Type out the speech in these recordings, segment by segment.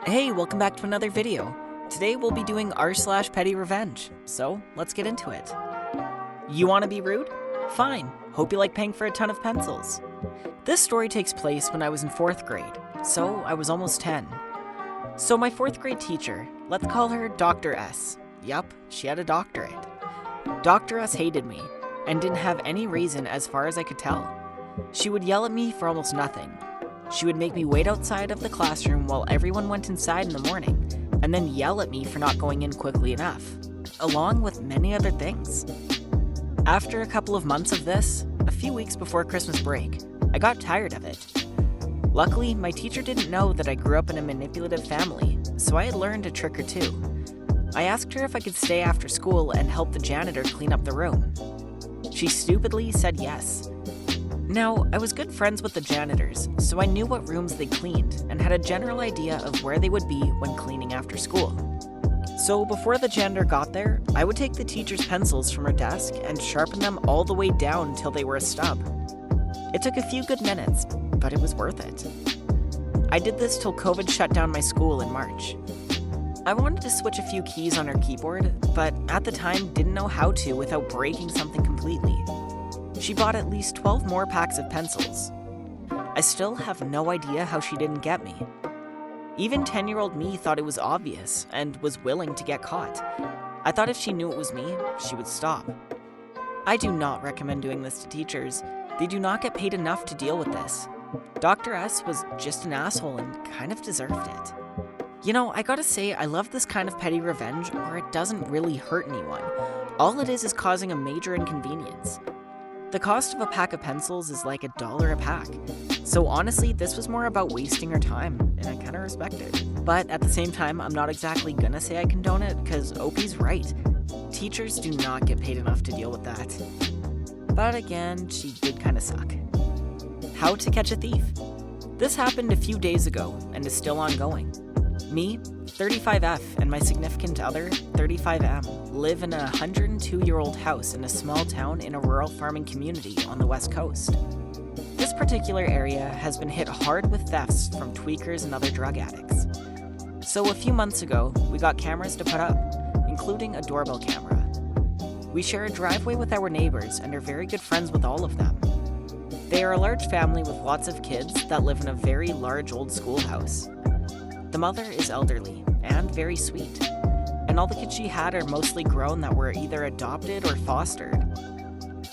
Hey, welcome back to another video. Today we'll be doing r/PettyRevenge, so let's get into it. You want to be rude? Fine. Hope you like paying for a ton of pencils. This story takes place when I was in 4th grade, so I was almost 10. So my 4th grade teacher, let's call her Dr. S. Yup, she had a doctorate. Dr. S hated me, and didn't have any reason as far as I could tell. She would yell at me for almost nothing. She would make me wait outside of the classroom while everyone went inside in the morning, and then yell at me for not going in quickly enough, along with many other things. After a couple of months of this, a few weeks before Christmas break, I got tired of it. Luckily, my teacher didn't know that I grew up in a manipulative family, so I had learned a trick or two. I asked her if I could stay after school and help the janitor clean up the room. She stupidly said yes. Now, I was good friends with the janitors, so I knew what rooms they cleaned and had a general idea of where they would be when cleaning after school. So before the janitor got there, I would take the teacher's pencils from her desk and sharpen them all the way down until they were a stub. It took a few good minutes, but it was worth it. I did this till COVID shut down my school in March. I wanted to switch a few keys on her keyboard, but at the time didn't know how to without breaking something completely. She bought at least 12 more packs of pencils. I still have no idea how she didn't get me. Even 10-year-old me thought it was obvious and was willing to get caught. I thought if she knew it was me, she would stop. I do not recommend doing this to teachers. They do not get paid enough to deal with this. Dr. S was just an asshole and kind of deserved it. You know, I gotta say, I love this kind of petty revenge where it doesn't really hurt anyone. All it is causing a major inconvenience. The cost of a pack of pencils is like $1 a pack. So honestly, this was more about wasting her time, and I kinda respect it. But at the same time, I'm not exactly gonna say I condone it, cause OP's right. Teachers do not get paid enough to deal with that. But again, she did kinda suck. How to catch a thief. This happened a few days ago, and is still ongoing. Me, 35F, and my significant other, 35M, live in a 102-year-old house in a small town in a rural farming community on the west coast. This particular area has been hit hard with thefts from tweakers and other drug addicts. So a few months ago, we got cameras to put up, including a doorbell camera. We share a driveway with our neighbors and are very good friends with all of them. They are a large family with lots of kids that live in a very large old schoolhouse. The mother is elderly and very sweet, and all the kids she had are mostly grown that were either adopted or fostered.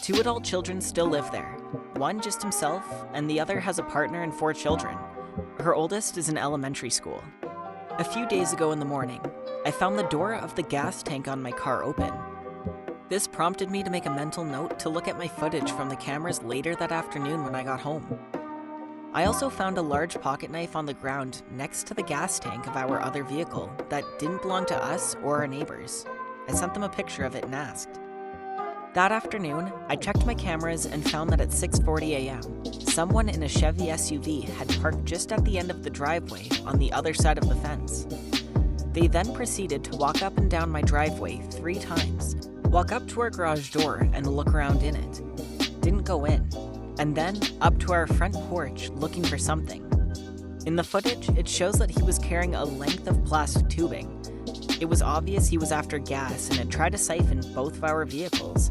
2 adult children still live there, one just himself, and the other has a partner and 4 children. Her oldest is in elementary school. A few days ago in the morning, I found the door of the gas tank on my car open. This prompted me to make a mental note to look at my footage from the cameras later that afternoon when I got home. I also found a large pocket knife on the ground next to the gas tank of our other vehicle that didn't belong to us or our neighbors. I sent them a picture of it and asked. That afternoon, I checked my cameras and found that at 6:40 a.m., someone in a Chevy SUV had parked just at the end of the driveway on the other side of the fence. They then proceeded to walk up and down my driveway 3 times, walk up to our garage door and look around in it. Didn't go in. And then up to our front porch looking for something. In the footage, it shows that he was carrying a length of plastic tubing. It was obvious he was after gas and had tried to siphon both of our vehicles.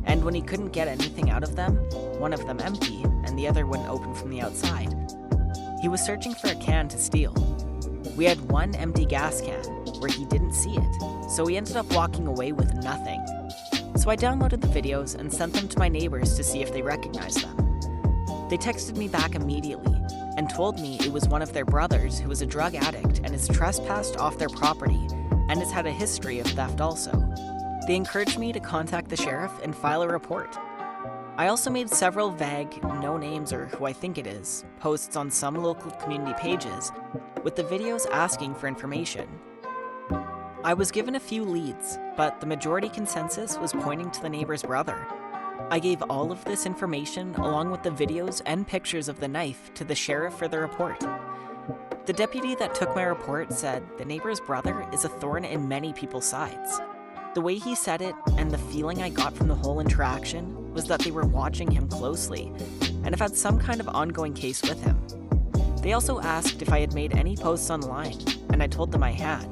And when he couldn't get anything out of them, one of them empty and the other wouldn't open from the outside, he was searching for a can to steal. We had 1 empty gas can where he didn't see it, so he ended up walking away with nothing. So I downloaded the videos and sent them to my neighbors to see if they recognized them. They texted me back immediately and told me it was one of their brothers who was a drug addict and has trespassed off their property and has had a history of theft also. They encouraged me to contact the sheriff and file a report. I also made several vague, no names or who I think it is, posts on some local community pages with the videos asking for information. I was given a few leads, but the majority consensus was pointing to the neighbor's brother. I gave all of this information along with the videos and pictures of the knife to the sheriff for the report. The deputy that took my report said the neighbor's brother is a thorn in many people's sides. The way he said it and the feeling I got from the whole interaction was that they were watching him closely and have had some kind of ongoing case with him. They also asked if I had made any posts online, and I told them I had.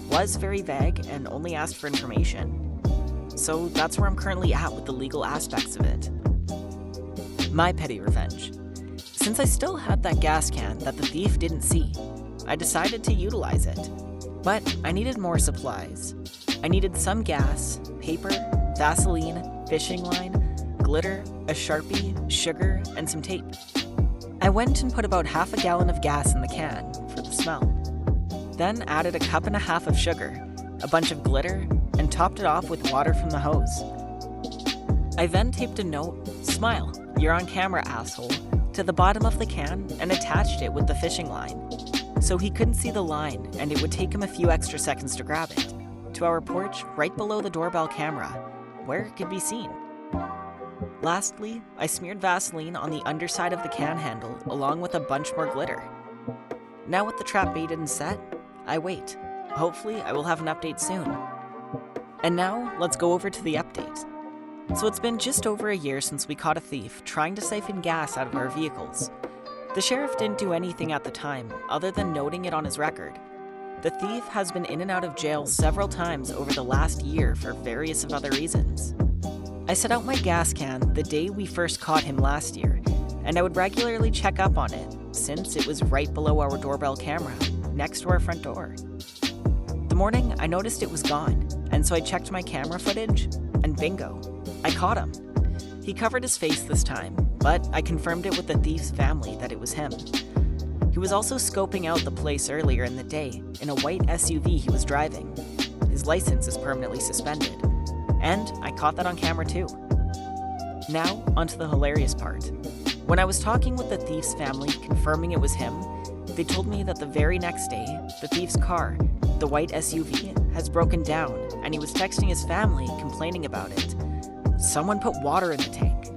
Was very vague and only asked for information. So that's where I'm currently at with the legal aspects of it. My petty revenge. Since I still had that gas can that the thief didn't see, I decided to utilize it. But I needed more supplies. I needed some gas, paper, Vaseline, fishing line, glitter, a Sharpie, sugar, and some tape. I went and put about half a gallon of gas in the can for the smell. Then added a cup and a half of sugar, a bunch of glitter, and topped it off with water from the hose. I then taped a note, "Smile, you're on camera, asshole," to the bottom of the can and attached it with the fishing line, so he couldn't see the line and it would take him a few extra seconds to grab it, to our porch right below the doorbell camera, where it could be seen. Lastly, I smeared Vaseline on the underside of the can handle along with a bunch more glitter. Now with the trap baited and set, I wait. Hopefully I will have an update soon. And now, let's go over to the update. So it's been just over a year since we caught a thief trying to siphon gas out of our vehicles. The sheriff didn't do anything at the time, other than noting it on his record. The thief has been in and out of jail several times over the last year for various of other reasons. I set out my gas can the day we first caught him last year, and I would regularly check up on it, since it was right below our doorbell camera, next to our front door. The morning, I noticed it was gone, and so I checked my camera footage, and bingo, I caught him. He covered his face this time, but I confirmed it with the thief's family that it was him. He was also scoping out the place earlier in the day in a white SUV he was driving. His license is permanently suspended, and I caught that on camera too. Now, onto the hilarious part. When I was talking with the thief's family confirming it was him, they told me that the very next day, the thief's car, the white SUV, has broken down, and he was texting his family complaining about it. Someone put water in the tank.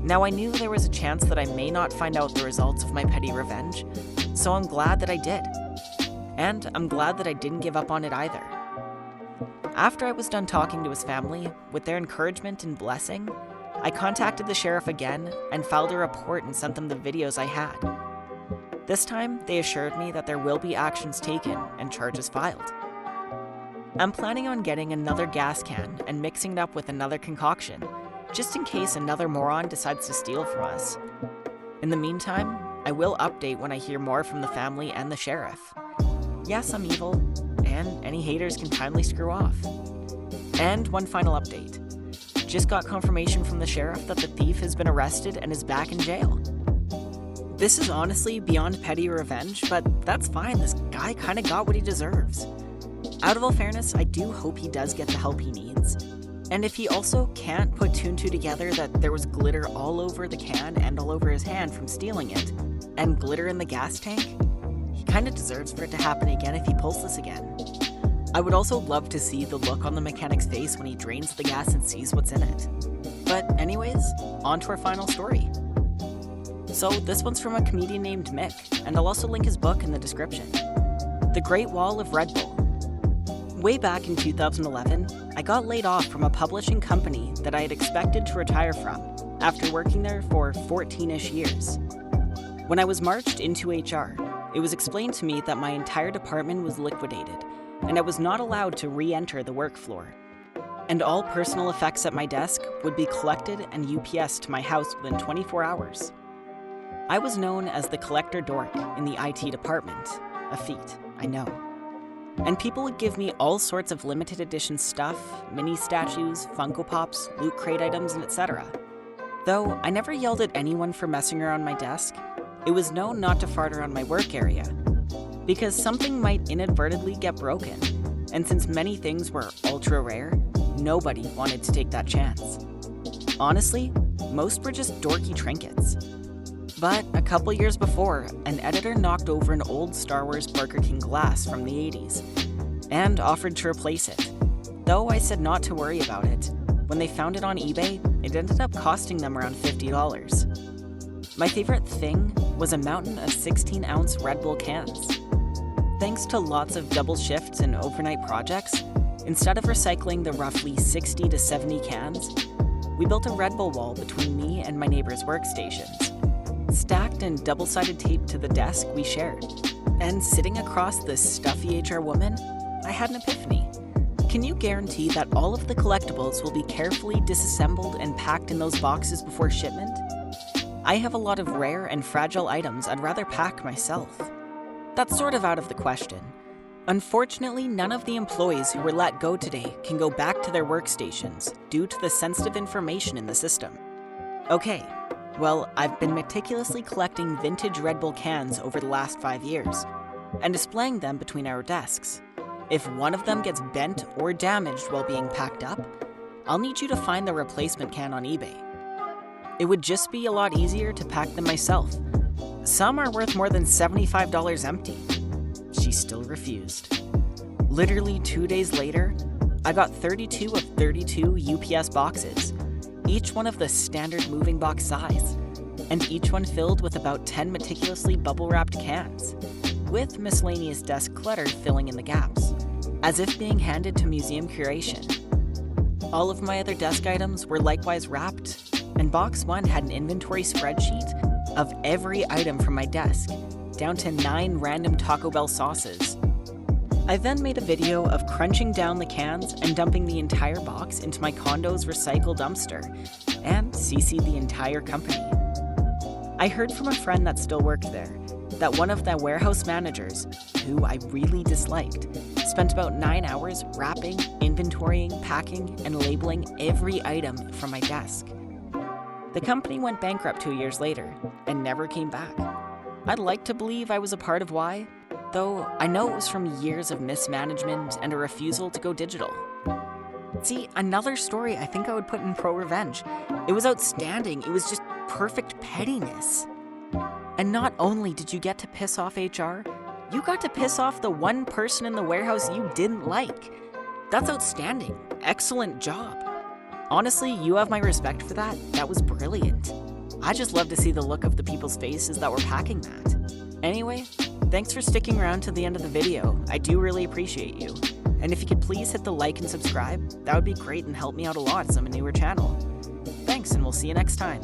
Now I knew there was a chance that I may not find out the results of my petty revenge, so I'm glad that I did. And I'm glad that I didn't give up on it either. After I was done talking to his family, with their encouragement and blessing, I contacted the sheriff again and filed a report and sent them the videos I had. This time, they assured me that there will be actions taken and charges filed. I'm planning on getting another gas can and mixing it up with another concoction, just in case another moron decides to steal from us. In the meantime, I will update when I hear more from the family and the sheriff. Yes, I'm evil, and any haters can kindly screw off. And one final update. Just got confirmation from the sheriff that the thief has been arrested and is back in jail. This is honestly beyond petty revenge, but that's fine, this guy kinda got what he deserves. Out of all fairness, I do hope he does get the help he needs. And if he also can't put two and two together that there was glitter all over the can and all over his hand from stealing it, and glitter in the gas tank, he kinda deserves for it to happen again if he pulls this again. I would also love to see the look on the mechanic's face when he drains the gas and sees what's in it. But anyways, on to our final story. So this one's from a comedian named Mick, and I'll also link his book in the description. The Great Wall of Red Bull. Way back in 2011, I got laid off from a publishing company that I had expected to retire from, after working there for 14-ish years. When I was marched into HR, it was explained to me that my entire department was liquidated, and I was not allowed to re-enter the work floor. And all personal effects at my desk would be collected and UPS'd to my house within 24 hours. I was known as the collector dork in the IT department, a feat, I know. And people would give me all sorts of limited edition stuff, mini statues, Funko Pops, loot crate items, and etc. Though I never yelled at anyone for messing around my desk, it was known not to fart around my work area, because something might inadvertently get broken, and since many things were ultra rare, nobody wanted to take that chance. Honestly, most were just dorky trinkets. But a couple years before, an editor knocked over an old Star Wars Burger King glass from the 80s, and offered to replace it. Though I said not to worry about it, when they found it on eBay, it ended up costing them around $50. My favorite thing was a mountain of 16-ounce Red Bull cans. Thanks to lots of double shifts and overnight projects, instead of recycling the roughly 60 to 70 cans, we built a Red Bull wall between me and my neighbor's workstations. stacked and double-sided taped to the desk we shared. And sitting across this stuffy HR woman, I had an epiphany. Can you guarantee that all of the collectibles will be carefully disassembled and packed in those boxes before shipment? I have a lot of rare and fragile items I'd rather pack myself. That's sort of out of the question. Unfortunately, none of the employees who were let go today can go back to their workstations due to the sensitive information in the system. Okay, well, I've been meticulously collecting vintage Red Bull cans over the last 5 years and displaying them between our desks. If one of them gets bent or damaged while being packed up, I'll need you to find the replacement can on eBay. It would just be a lot easier to pack them myself. Some are worth more than $75 empty. She still refused. Literally 2 days later, I got 32 of 32 UPS boxes, each one of the standard moving box size, and each one filled with about 10 meticulously bubble-wrapped cans, with miscellaneous desk clutter filling in the gaps, as if being handed to museum curation. All of my other desk items were likewise wrapped, and box 1 had an inventory spreadsheet of every item from my desk, down to 9 random Taco Bell sauces. I then made a video of crunching down the cans and dumping the entire box into my condo's recycle dumpster, and CC'd the entire company. I heard from a friend that still worked there that one of the warehouse managers, who I really disliked, spent about 9 hours wrapping, inventorying, packing, and labeling every item from my desk. The company went bankrupt 2 years later and never came back. I'd like to believe I was a part of why, though I know it was from years of mismanagement and a refusal to go digital. See, another story I think I would put in PettyRevenge. It was outstanding. It was just perfect pettiness. And not only did you get to piss off HR, you got to piss off the one person in the warehouse you didn't like. That's outstanding. Excellent job. Honestly, you have my respect for that. That was brilliant. I just love to see the look of the people's faces that were packing that. Anyway, thanks for sticking around to the end of the video. I do really appreciate you. And if you could please hit the like and subscribe, that would be great and help me out a lot as I'm a newer channel. Thanks, and we'll see you next time.